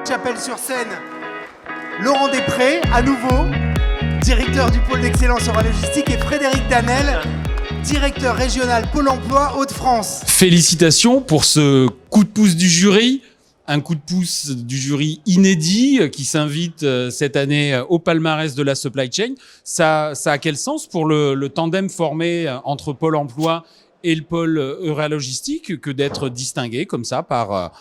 J'appelle sur scène Laurent Després, à nouveau, directeur du pôle d'excellence en logistique, et Frédéric Danel, directeur régional Pôle emploi Hauts-de-France. Félicitations pour ce coup de pouce du jury, un coup de pouce du jury inédit qui s'invite cette année au palmarès de la supply chain. Ça a quel sens pour le tandem formé entre Pôle emploi et le pôle Euralogistique que d'être distingué comme ça par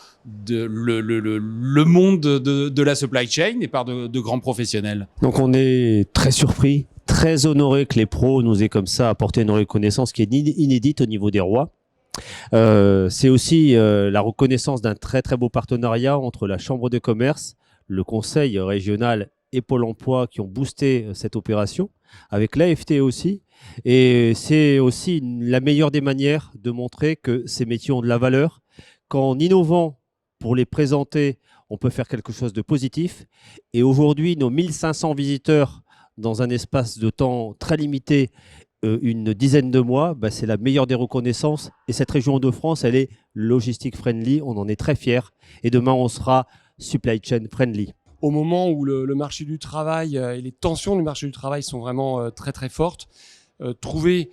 le monde de la supply chain et par de grands professionnels? Donc on est très surpris, très honoré que les pros nous aient comme ça apporté une reconnaissance qui est inédite au niveau des rois. C'est aussi la reconnaissance d'un très très beau partenariat entre la Chambre de commerce, le Conseil régional et Pôle emploi qui ont boosté cette opération, avec l'AFT aussi. Et c'est aussi la meilleure des manières de montrer que ces métiers ont de la valeur, qu'en innovant pour les présenter, on peut faire quelque chose de positif. Et aujourd'hui, nos 1500 visiteurs dans un espace de temps très limité, une dizaine de mois, c'est la meilleure des reconnaissances. Et cette région de France, elle est logistique friendly, on en est très fiers. Et demain, on sera supply chain friendly. Au moment où le marché du travail et les tensions du marché du travail sont vraiment très très fortes, trouver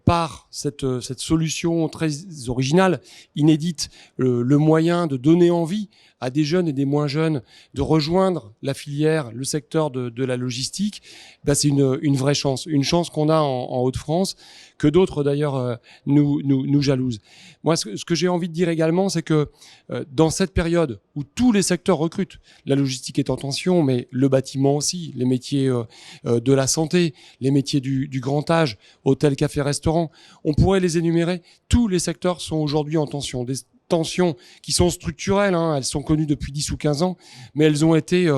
par cette solution très originale, inédite, le moyen de donner envie à des jeunes et des moins jeunes de rejoindre la filière, le secteur de la logistique, c'est une vraie chance. Une chance qu'on a en Hauts-de-France, que d'autres d'ailleurs nous jalousent. Moi, ce que j'ai envie de dire également, c'est que dans cette période où tous les secteurs recrutent, la logistique est en tension, mais le bâtiment aussi, les métiers de la santé, les métiers du grand âge, hôtel, café, restaurant, on pourrait les énumérer. Tous les secteurs sont aujourd'hui en tension. Des tensions qui sont structurelles, elles sont connues depuis 10 ou 15 ans, mais elles ont été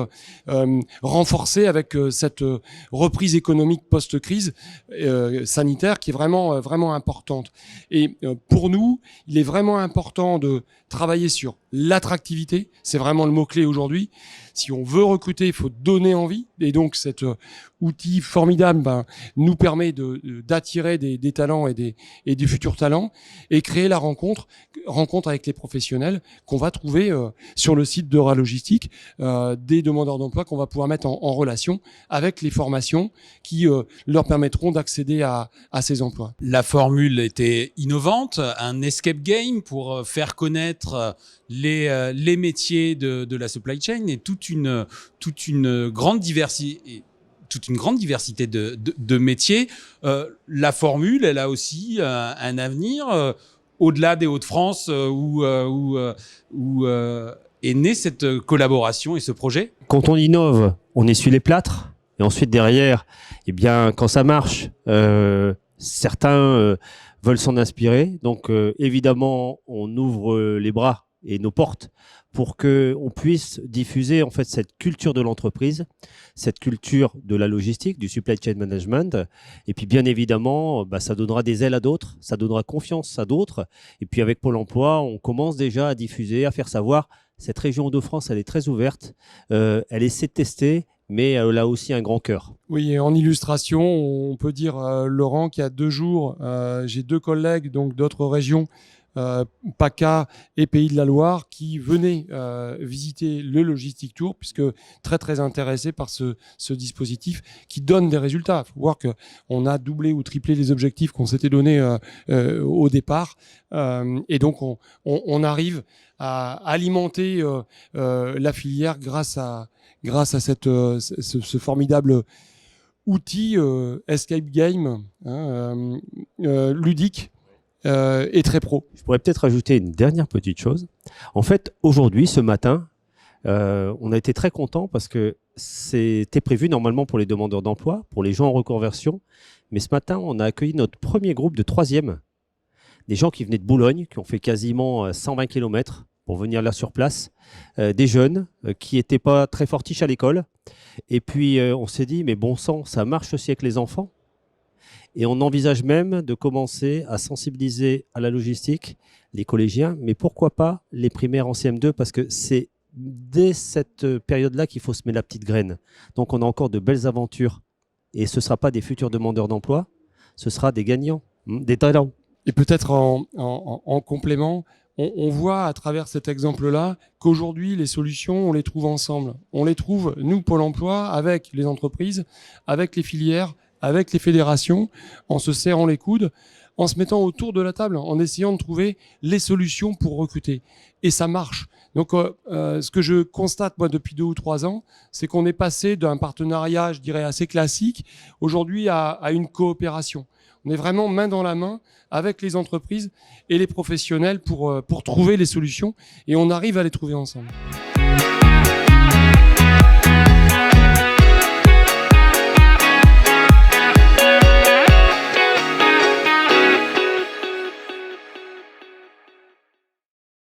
renforcées avec cette reprise économique post-crise sanitaire qui est vraiment, vraiment importante. Et pour nous, il est vraiment important de travailler sur l'attractivité, c'est vraiment le mot-clé aujourd'hui. Si on veut recruter, il faut donner envie. Et donc, cet outil formidable nous permet d'attirer des talents et des futurs talents et créer la rencontre avec les professionnels qu'on va trouver sur le site d'Euralogistique, des demandeurs d'emploi qu'on va pouvoir mettre en relation avec les formations qui leur permettront d'accéder à ces emplois. La formule était innovante, un escape game pour faire connaître les métiers de la supply chain et toute une grande diversité de métiers. La formule, elle a aussi un avenir au-delà des Hauts-de-France où est née cette collaboration et ce projet. Quand on innove, on essuie les plâtres. Et ensuite, derrière, quand ça marche, certains veulent s'en inspirer. Donc, évidemment, on ouvre les bras et nos portes pour qu'on puisse diffuser en fait cette culture de l'entreprise, cette culture de la logistique, du supply chain management. Et puis, bien évidemment, ça donnera des ailes à d'autres, ça donnera confiance à d'autres. Et puis, avec Pôle emploi, on commence déjà à diffuser, à faire savoir. Cette région de France, elle est très ouverte. Elle essaie de tester, mais elle a aussi un grand cœur. Oui, et en illustration, on peut dire, Laurent, qu'il y a 2 jours, j'ai 2 collègues donc d'autres régions, PACA et Pays de la Loire, qui venaient visiter le Logistic Tour, puisque très très intéressés par ce dispositif qui donne des résultats. Il faut voir qu'on a doublé ou triplé les objectifs qu'on s'était donnés au départ, et donc on arrive à alimenter la filière grâce à ce formidable outil escape game ludique et très pro. Je pourrais peut-être ajouter une dernière petite chose. En fait, aujourd'hui, ce matin, on a été très contents parce que c'était prévu normalement pour les demandeurs d'emploi, pour les gens en reconversion. Mais ce matin, on a accueilli notre premier groupe de 3e. Des gens qui venaient de Boulogne, qui ont fait quasiment 120 km pour venir là sur place. Des jeunes qui n'étaient pas très fortiches à l'école. Et puis, on s'est dit, mais bon sang, ça marche aussi avec les enfants. Et on envisage même de commencer à sensibiliser à la logistique les collégiens, mais pourquoi pas les primaires en CM2, parce que c'est dès cette période-là qu'il faut semer la petite graine. Donc on a encore de belles aventures. Et ce ne sera pas des futurs demandeurs d'emploi, ce sera des gagnants, des talents. Et peut-être en complément, on voit à travers cet exemple-là qu'aujourd'hui, les solutions, on les trouve ensemble. On les trouve, nous, Pôle emploi, avec les entreprises, avec les filières, avec les fédérations, en se serrant les coudes, en se mettant autour de la table, en essayant de trouver les solutions pour recruter. Et ça marche. Donc, ce que je constate, moi, depuis 2 ou 3 ans, c'est qu'on est passé d'un partenariat, je dirais, assez classique, aujourd'hui à une coopération. On est vraiment main dans la main avec les entreprises et les professionnels pour trouver les solutions, et on arrive à les trouver ensemble.